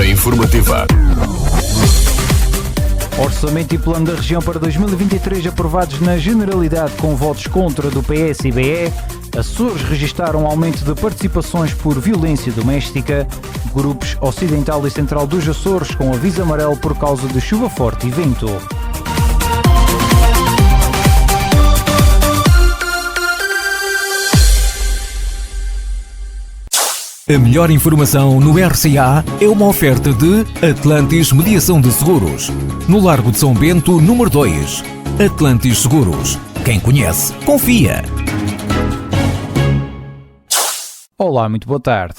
Informativa. Orçamento e plano da região para 2023 aprovados na Generalidade com votos contra do PS e BE. Açores registaram aumento de participações por violência doméstica. Grupos Ocidental e Central dos Açores com aviso amarelo por causa de chuva forte e vento. A melhor informação no RCA é uma oferta de Atlantis Mediação de Seguros. No Largo de São Bento, número 2. Atlantis Seguros. Quem conhece, confia. Olá, muito boa tarde.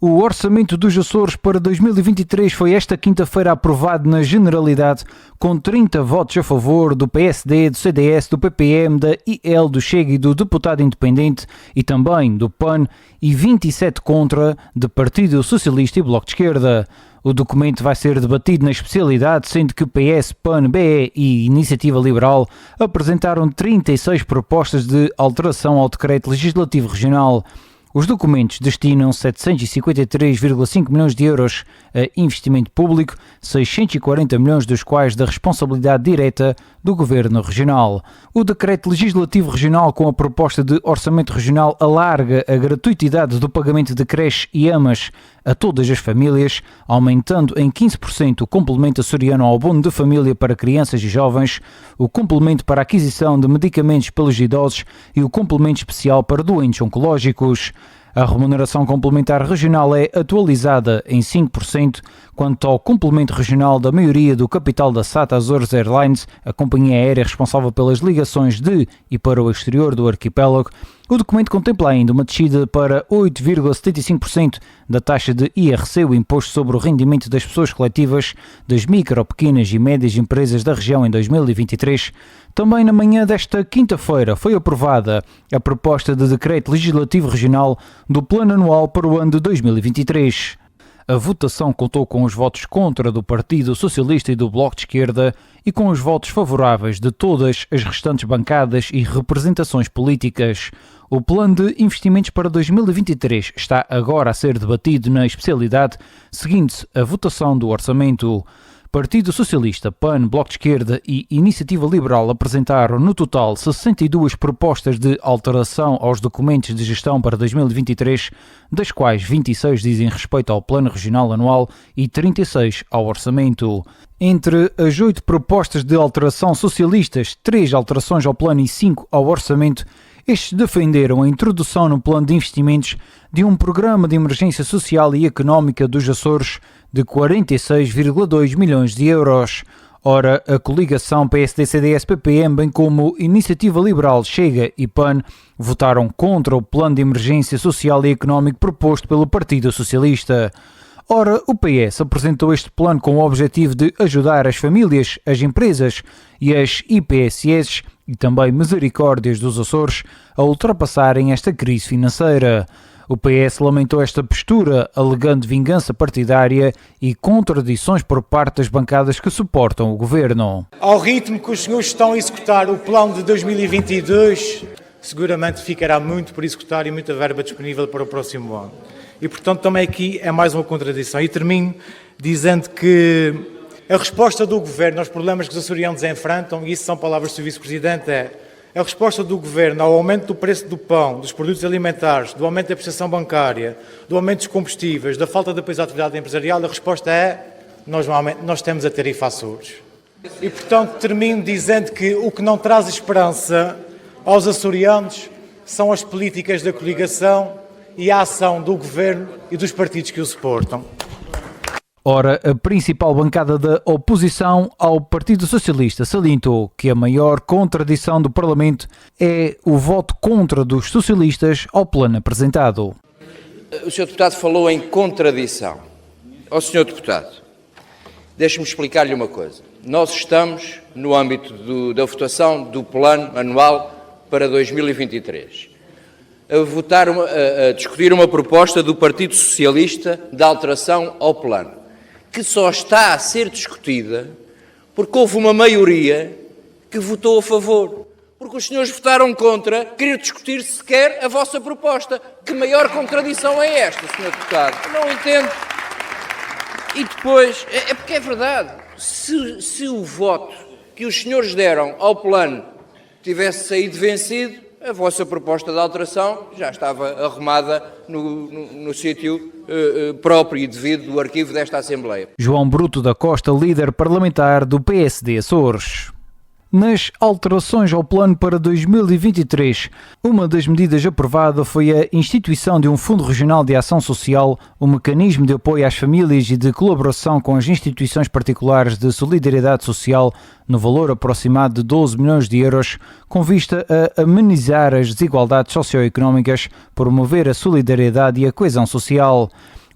O Orçamento dos Açores para 2023 foi esta quinta-feira aprovado na Generalidade com 30 votos a favor do PSD, do CDS, do PPM, da IL, do Chega e do deputado independente e também do PAN e 27 contra de Partido Socialista e Bloco de Esquerda. O documento vai ser debatido na especialidade, sendo que PS, PAN, BE e Iniciativa Liberal apresentaram 36 propostas de alteração ao Decreto Legislativo Regional. Os documentos destinam 753,5 milhões de euros a investimento público, 640 milhões dos quais da responsabilidade direta do Governo Regional. O Decreto Legislativo Regional com a proposta de Orçamento Regional alarga a gratuitidade do pagamento de creche e amas a todas as famílias, aumentando em 15% o complemento açoriano ao abono de família para crianças e jovens, o complemento para a aquisição de medicamentos pelos idosos e o complemento especial para doentes oncológicos. A remuneração complementar regional é atualizada em 5%, quanto ao complemento regional da maioria do capital da SATA Azores Airlines, a companhia aérea responsável pelas ligações de e para o exterior do arquipélago. O documento contempla ainda uma descida para 8,75% da taxa de IRC, o Imposto sobre o Rendimento das Pessoas Coletivas, das micro, pequenas e médias empresas da região em 2023. Também na manhã desta quinta-feira foi aprovada a proposta de Decreto Legislativo Regional do Plano Anual para o ano de 2023. A votação contou com os votos contra do Partido Socialista e do Bloco de Esquerda e com os votos favoráveis de todas as restantes bancadas e representações políticas. O plano de investimentos para 2023 está agora a ser debatido na especialidade, seguindo-se a votação do orçamento. Partido Socialista, PAN, Bloco de Esquerda e Iniciativa Liberal apresentaram no total 62 propostas de alteração aos documentos de gestão para 2023, das quais 26 dizem respeito ao Plano Regional Anual e 36 ao Orçamento. Entre as 8 propostas de alteração socialistas, 3 alterações ao Plano e 5 ao Orçamento, estes defenderam a introdução no plano de investimentos de um programa de emergência social e económica dos Açores de 46,2 milhões de euros. Ora, a coligação PSD-CDS-PPM, bem como Iniciativa Liberal, Chega e PAN, votaram contra o plano de emergência social e económico proposto pelo Partido Socialista. Ora, o PS apresentou este plano com o objetivo de ajudar as famílias, as empresas e as IPSS e também Misericórdias dos Açores a ultrapassarem esta crise financeira. O PS lamentou esta postura, alegando vingança partidária e contradições por parte das bancadas que suportam o governo. Ao ritmo que os senhores estão a executar o plano de 2022, seguramente ficará muito por executar e muita verba disponível para o próximo ano. E, portanto, também aqui é mais uma contradição. E termino dizendo que a resposta do Governo aos problemas que os açorianos enfrentam, e isso são palavras do Vice-Presidente, é a resposta do Governo ao aumento do preço do pão, dos produtos alimentares, do aumento da prestação bancária, do aumento dos combustíveis, da falta de apoio à atividade empresarial, a resposta é nós temos a tarifa Açores. E, portanto, termino dizendo que o que não traz esperança aos açorianos são as políticas da coligação e a ação do Governo e dos partidos que o suportam. Ora, a principal bancada da oposição ao Partido Socialista salientou que a maior contradição do Parlamento é o voto contra dos socialistas ao plano apresentado. O Sr. Deputado falou em contradição. Ó Sr. Deputado, deixe-me explicar-lhe uma coisa. Nós estamos no âmbito da votação do plano anual para 2023. A discutir uma proposta do Partido Socialista de alteração ao plano, que só está a ser discutida porque houve uma maioria que votou a favor. Porque os senhores votaram contra querer discutir sequer a vossa proposta. Que maior contradição é esta, Sr. Deputado? Não entendo. E depois, é porque é verdade, se o voto que os senhores deram ao plano tivesse saído vencido, a vossa proposta de alteração já estava arrumada no sítio próprio e devido do arquivo desta Assembleia. João Bruto da Costa, líder parlamentar do PSD Açores. Nas alterações ao plano para 2023, uma das medidas aprovada foi a instituição de um Fundo Regional de Ação Social, um mecanismo de apoio às famílias e de colaboração com as instituições particulares de solidariedade social, no valor aproximado de 12 milhões de euros, com vista a amenizar as desigualdades socioeconómicas, promover a solidariedade e a coesão social.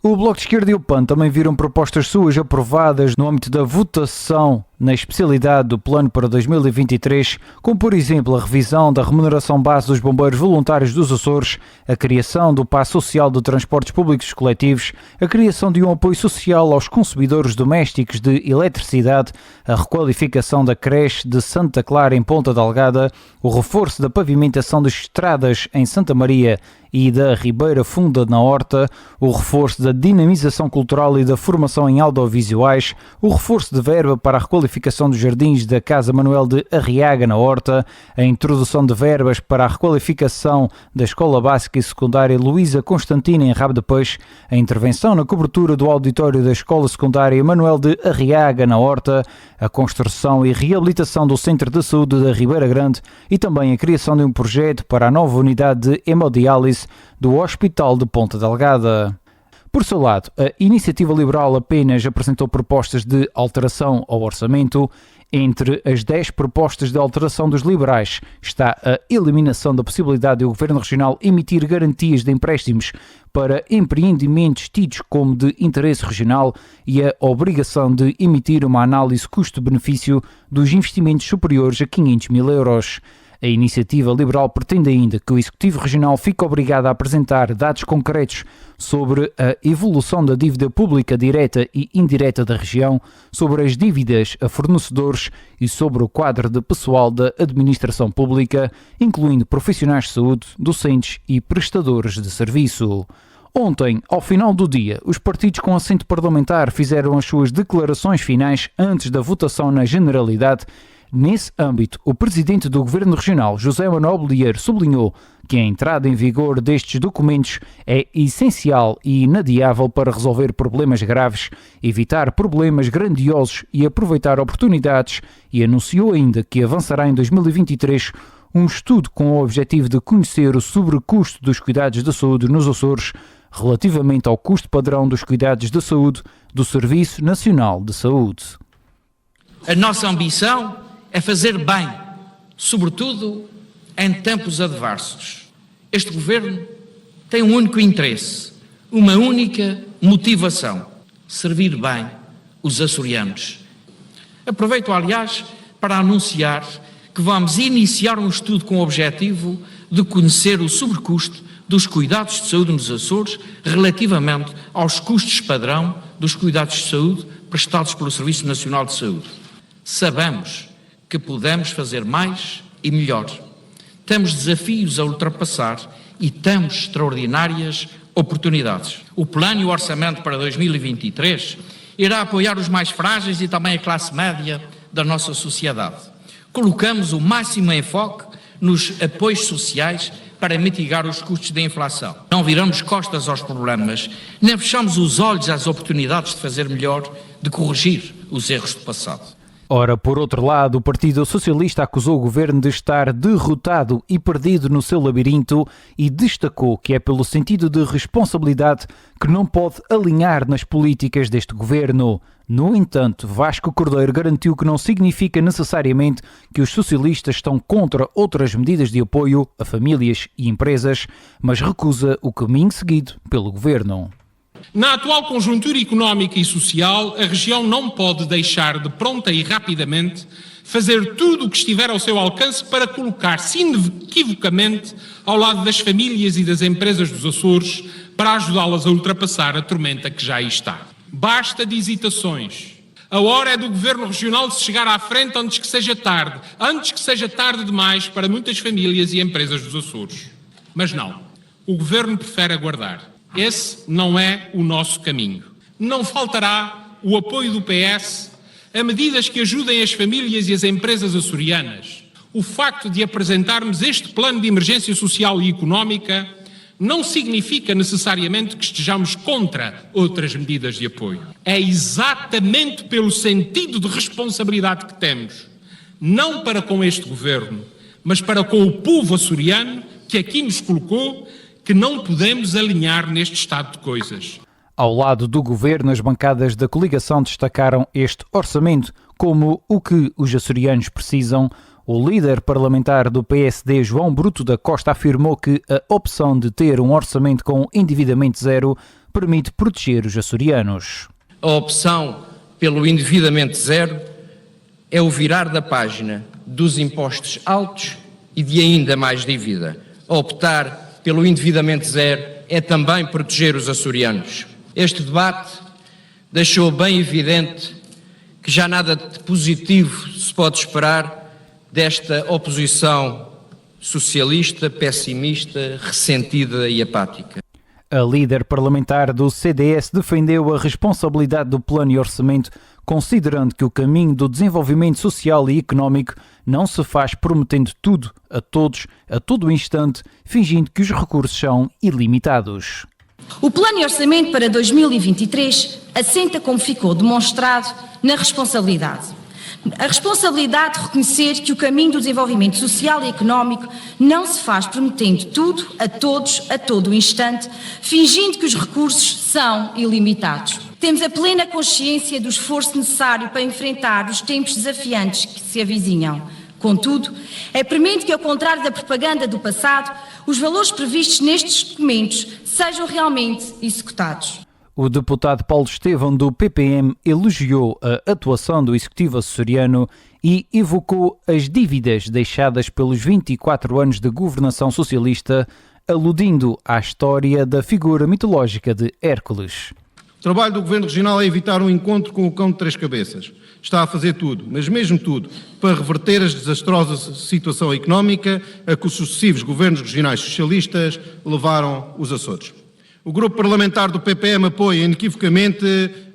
O Bloco de Esquerda e o PAN também viram propostas suas aprovadas no âmbito da votação na especialidade do plano para 2023, como por exemplo a revisão da remuneração base dos bombeiros voluntários dos Açores, a criação do passe social de transportes públicos coletivos, a criação de um apoio social aos consumidores domésticos de eletricidade, a requalificação da creche de Santa Clara em Ponta Delgada, o reforço da pavimentação das estradas em Santa Maria e da Ribeira Funda na Horta, o reforço da dinamização cultural e da formação em audiovisuais, o reforço de verba para a requalificação dos jardins da Casa Manuel de Arriaga na Horta, a introdução de verbas para a requalificação da Escola Básica e Secundária Luísa Constantina em Rabo de Peixe, a intervenção na cobertura do auditório da Escola Secundária Manuel de Arriaga na Horta, a construção e reabilitação do Centro de Saúde da Ribeira Grande e também a criação de um projeto para a nova unidade de hemodiálise do Hospital de Ponta Delgada. Por seu lado, a Iniciativa Liberal apenas apresentou propostas de alteração ao orçamento. Entre as 10 propostas de alteração dos liberais está a eliminação da possibilidade de o Governo Regional emitir garantias de empréstimos para empreendimentos tidos como de interesse regional e a obrigação de emitir uma análise custo-benefício dos investimentos superiores a 500 mil euros. A Iniciativa Liberal pretende ainda que o Executivo Regional fique obrigado a apresentar dados concretos sobre a evolução da dívida pública direta e indireta da região, sobre as dívidas a fornecedores e sobre o quadro de pessoal da administração pública, incluindo profissionais de saúde, docentes e prestadores de serviço. Ontem, ao final do dia, os partidos com assento parlamentar fizeram as suas declarações finais antes da votação na Generalidade. Nesse âmbito, o presidente do Governo Regional, José Manuel Bolieiro, sublinhou que a entrada em vigor destes documentos é essencial e inadiável para resolver problemas graves, evitar problemas grandiosos e aproveitar oportunidades, e anunciou ainda que avançará em 2023 um estudo com o objetivo de conhecer o sobrecusto dos cuidados de saúde nos Açores relativamente ao custo padrão dos cuidados de saúde do Serviço Nacional de Saúde. A nossa ambição é fazer bem, sobretudo em tempos adversos. Este governo tem um único interesse, uma única motivação: servir bem os açorianos. Aproveito, aliás, para anunciar que vamos iniciar um estudo com o objetivo de conhecer o sobrecusto dos cuidados de saúde nos Açores relativamente aos custos padrão dos cuidados de saúde prestados pelo Serviço Nacional de Saúde. Sabemos que podemos fazer mais e melhor. Temos desafios a ultrapassar e temos extraordinárias oportunidades. O plano e o orçamento para 2023 irá apoiar os mais frágeis e também a classe média da nossa sociedade. Colocamos o máximo enfoque nos apoios sociais para mitigar os custos da inflação. Não viramos costas aos problemas, nem fechamos os olhos às oportunidades de fazer melhor, de corrigir os erros do passado. Ora, por outro lado, o Partido Socialista acusou o governo de estar derrotado e perdido no seu labirinto e destacou que é pelo sentido de responsabilidade que não pode alinhar nas políticas deste governo. No entanto, Vasco Cordeiro garantiu que não significa necessariamente que os socialistas estão contra outras medidas de apoio a famílias e empresas, mas recusa o caminho seguido pelo governo. Na atual conjuntura económica e social, a região não pode deixar de pronta e rapidamente fazer tudo o que estiver ao seu alcance para colocar-se inequivocamente ao lado das famílias e das empresas dos Açores para ajudá-las a ultrapassar a tormenta que já aí está. Basta de hesitações. A hora é do Governo Regional de se chegar à frente antes que seja tarde demais para muitas famílias e empresas dos Açores. Mas não, o Governo prefere aguardar. Esse não é o nosso caminho. Não faltará o apoio do PS a medidas que ajudem as famílias e as empresas açorianas. O facto de apresentarmos este plano de emergência social e económica não significa necessariamente que estejamos contra outras medidas de apoio. É exatamente pelo sentido de responsabilidade que temos, não para com este governo, mas para com o povo açoriano que aqui nos colocou, que não podemos alinhar neste estado de coisas. Ao lado do governo, as bancadas da coligação destacaram este orçamento como o que os açorianos precisam. O líder parlamentar do PSD, João Bruto da Costa, afirmou que a opção de ter um orçamento com endividamento zero permite proteger os açorianos. A opção pelo endividamento zero é o virar da página dos impostos altos e de ainda mais dívida. Optar pelo endividamento zero é também proteger os açorianos. Este debate deixou bem evidente que já nada de positivo se pode esperar desta oposição socialista, pessimista, ressentida e apática. A líder parlamentar do CDS defendeu a responsabilidade do plano e orçamento, considerando que o caminho do desenvolvimento social e económico não se faz prometendo tudo a todos, a todo instante, fingindo que os recursos são ilimitados. O plano e orçamento para 2023 assenta, como ficou demonstrado, na responsabilidade. A responsabilidade de reconhecer que o caminho do desenvolvimento social e económico não se faz prometendo tudo a todos, a todo instante, fingindo que os recursos são ilimitados. Temos a plena consciência do esforço necessário para enfrentar os tempos desafiantes que se avizinham. Contudo, é premente que, ao contrário da propaganda do passado, os valores previstos nestes documentos sejam realmente executados. O deputado Paulo Estevão, do PPM, elogiou a atuação do Executivo açoriano e evocou as dívidas deixadas pelos 24 anos de governação socialista, aludindo à história da figura mitológica de Hércules. O trabalho do Governo Regional é evitar um encontro com o cão de três cabeças. Está a fazer tudo, mas mesmo tudo, para reverter a desastrosa situação económica a que os sucessivos governos regionais socialistas levaram os Açores. O grupo parlamentar do PPM apoia inequivocamente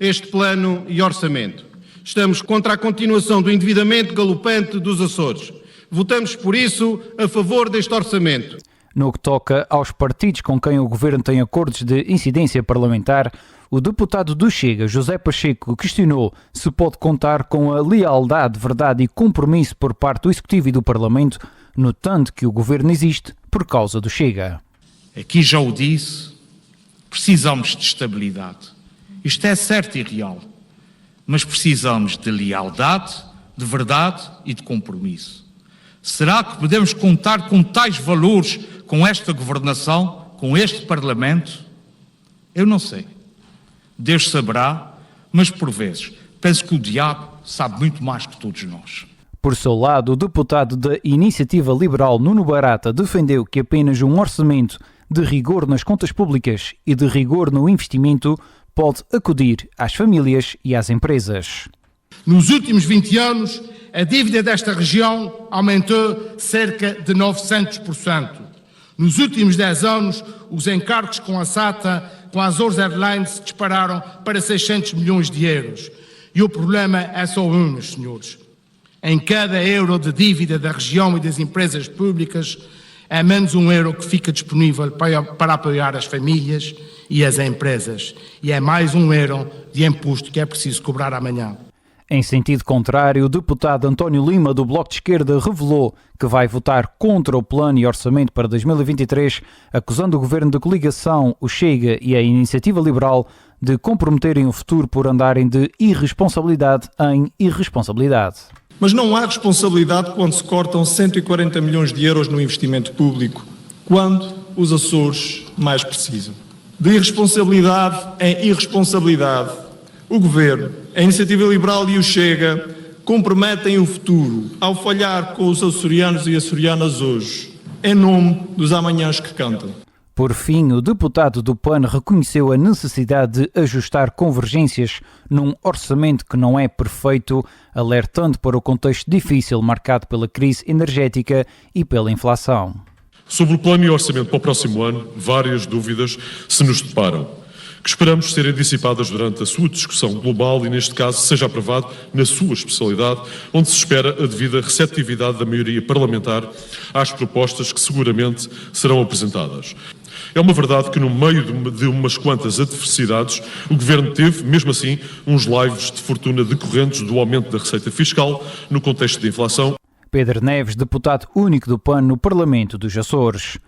este plano e orçamento. Estamos contra a continuação do endividamento galopante dos Açores. Votamos, por isso, a favor deste orçamento. No que toca aos partidos com quem o governo tem acordos de incidência parlamentar, o deputado do Chega, José Pacheco, questionou se pode contar com a lealdade, verdade e compromisso por parte do Executivo e do Parlamento, notando que o governo existe por causa do Chega. Aqui já o disse, precisamos de estabilidade. Isto é certo e real, mas precisamos de lealdade, de verdade e de compromisso. Será que podemos contar com tais valores com esta governação, com este Parlamento? Eu não sei. Deus saberá, mas por vezes penso que o diabo sabe muito mais que todos nós. Por seu lado, o deputado da Iniciativa Liberal, Nuno Barata, defendeu que apenas um orçamento de rigor nas contas públicas e de rigor no investimento pode acudir às famílias e às empresas. Nos últimos 20 anos, a dívida desta região aumentou cerca de 900%. Nos últimos 10 anos, os encargos com a SATA, com as Azores Airlines, dispararam para 600 milhões de euros. E o problema é só um, meus senhores. Em cada euro de dívida da região e das empresas públicas, é menos um euro que fica disponível para apoiar as famílias e as empresas. E é mais um euro de imposto que é preciso cobrar amanhã. Em sentido contrário, o deputado António Lima, do Bloco de Esquerda, revelou que vai votar contra o plano e orçamento para 2023, acusando o governo de coligação, o Chega e a Iniciativa Liberal de comprometerem o futuro por andarem de irresponsabilidade em irresponsabilidade. Mas não há responsabilidade quando se cortam 140 milhões de euros no investimento público, quando os Açores mais precisam. De irresponsabilidade em irresponsabilidade, o Governo, a Iniciativa Liberal e o Chega comprometem o futuro ao falhar com os açorianos e açorianas hoje, em nome dos amanhãs que cantam. Por fim, o deputado do PAN reconheceu a necessidade de ajustar convergências num orçamento que não é perfeito, alertando para o contexto difícil marcado pela crise energética e pela inflação. Sobre o plano e orçamento para o próximo ano, várias dúvidas se nos deparam. que esperamos serem dissipadas durante a sua discussão global e, neste caso, seja aprovado na sua especialidade, onde se espera a devida receptividade da maioria parlamentar às propostas que seguramente serão apresentadas. É uma verdade que, no meio de umas quantas adversidades, o Governo teve, mesmo assim, uns laivos de fortuna decorrentes do aumento da receita fiscal no contexto de inflação. Pedro Neves, deputado único do PAN no Parlamento dos Açores.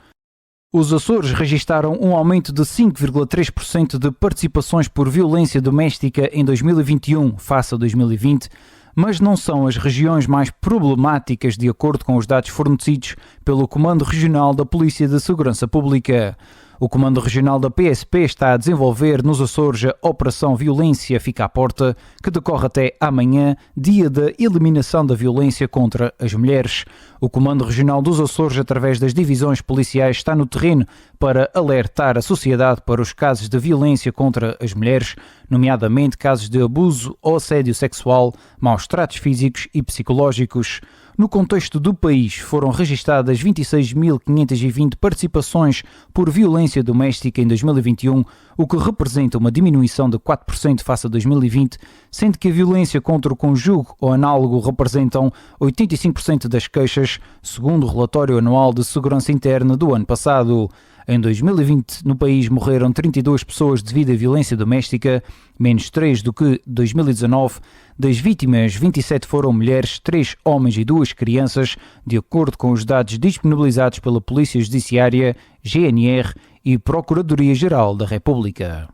Os Açores registaram um aumento de 5,3% de participações por violência doméstica em 2021 face a 2020, mas não são as regiões mais problemáticas de acordo com os dados fornecidos pelo Comando Regional da Polícia de Segurança Pública. O Comando Regional da PSP está a desenvolver nos Açores a Operação Violência Fica à Porta, que decorre até amanhã, dia da eliminação da violência contra as mulheres. O Comando Regional dos Açores, através das divisões policiais, está no terreno para alertar a sociedade para os casos de violência contra as mulheres, nomeadamente casos de abuso ou assédio sexual, maus tratos físicos e psicológicos. No contexto do país, foram registadas 26.520 participações por violência doméstica em 2021, o que representa uma diminuição de 4% face a 2020, sendo que a violência contra o cônjuge ou análogo representam 85% das queixas, segundo o relatório anual de segurança interna do ano passado. Em 2020, no país morreram 32 pessoas devido à violência doméstica, menos 3 do que 2019. Das vítimas, 27 foram mulheres, 3 homens e 2 crianças, de acordo com os dados disponibilizados pela Polícia Judiciária, GNR e Procuradoria-Geral da República.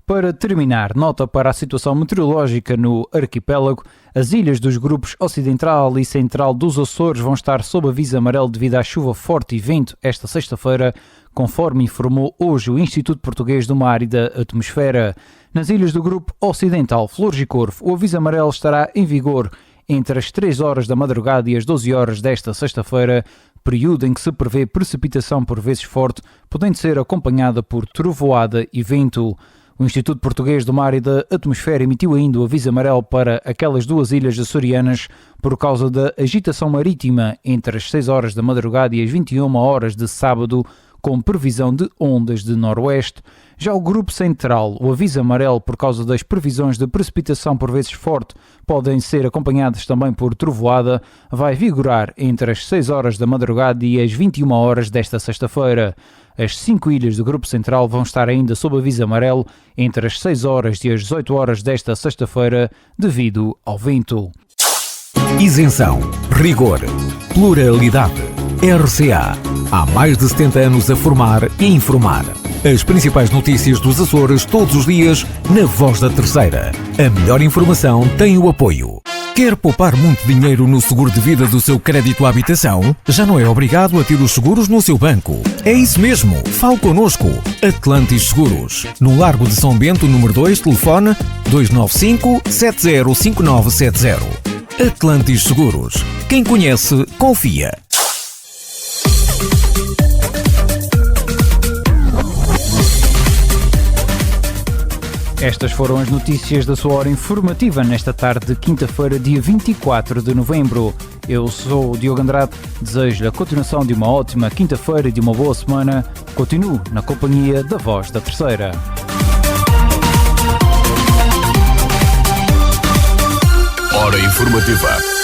Para terminar, nota para a situação meteorológica no arquipélago. As ilhas dos grupos Ocidental e Central dos Açores vão estar sob aviso amarelo devido à chuva forte e vento esta sexta-feira, conforme informou hoje o Instituto Português do Mar e da Atmosfera. Nas ilhas do grupo Ocidental, Flores e Corvo, o aviso amarelo estará em vigor entre as 3 horas da madrugada e as 12 horas desta sexta-feira, período em que se prevê precipitação por vezes forte, podendo ser acompanhada por trovoada e vento. O Instituto Português do Mar e da Atmosfera emitiu ainda o aviso amarelo para aquelas 2 ilhas açorianas por causa da agitação marítima entre as 6 horas da madrugada e as 21 horas de sábado, com previsão de ondas de noroeste. Já o Grupo Central, o aviso amarelo por causa das previsões de precipitação por vezes forte, podem ser acompanhadas também por trovoada, vai vigorar entre as 6 horas da madrugada e as 21 horas desta sexta-feira. As 5 ilhas do Grupo Central vão estar ainda sob aviso amarelo entre as 6 horas e as 18 horas desta sexta-feira, devido ao vento. Isenção, rigor, pluralidade. RCA. Há mais de 70 anos a formar e informar. As principais notícias dos Açores todos os dias na Voz da Terceira. A melhor informação tem o apoio. Quer poupar muito dinheiro no seguro de vida do seu crédito à habitação? Já não é obrigado a ter os seguros no seu banco. É isso mesmo. Fale connosco. Atlantis Seguros. No Largo de São Bento, número 2, telefone 295-705970. Atlantis Seguros. Quem conhece, confia. Estas foram as notícias da sua hora informativa nesta tarde de quinta-feira, dia 24 de novembro. Eu sou o Diogo Andrade, desejo-lhe a continuação de uma ótima quinta-feira e de uma boa semana. Continuo na companhia da Voz da Terceira. Hora informativa.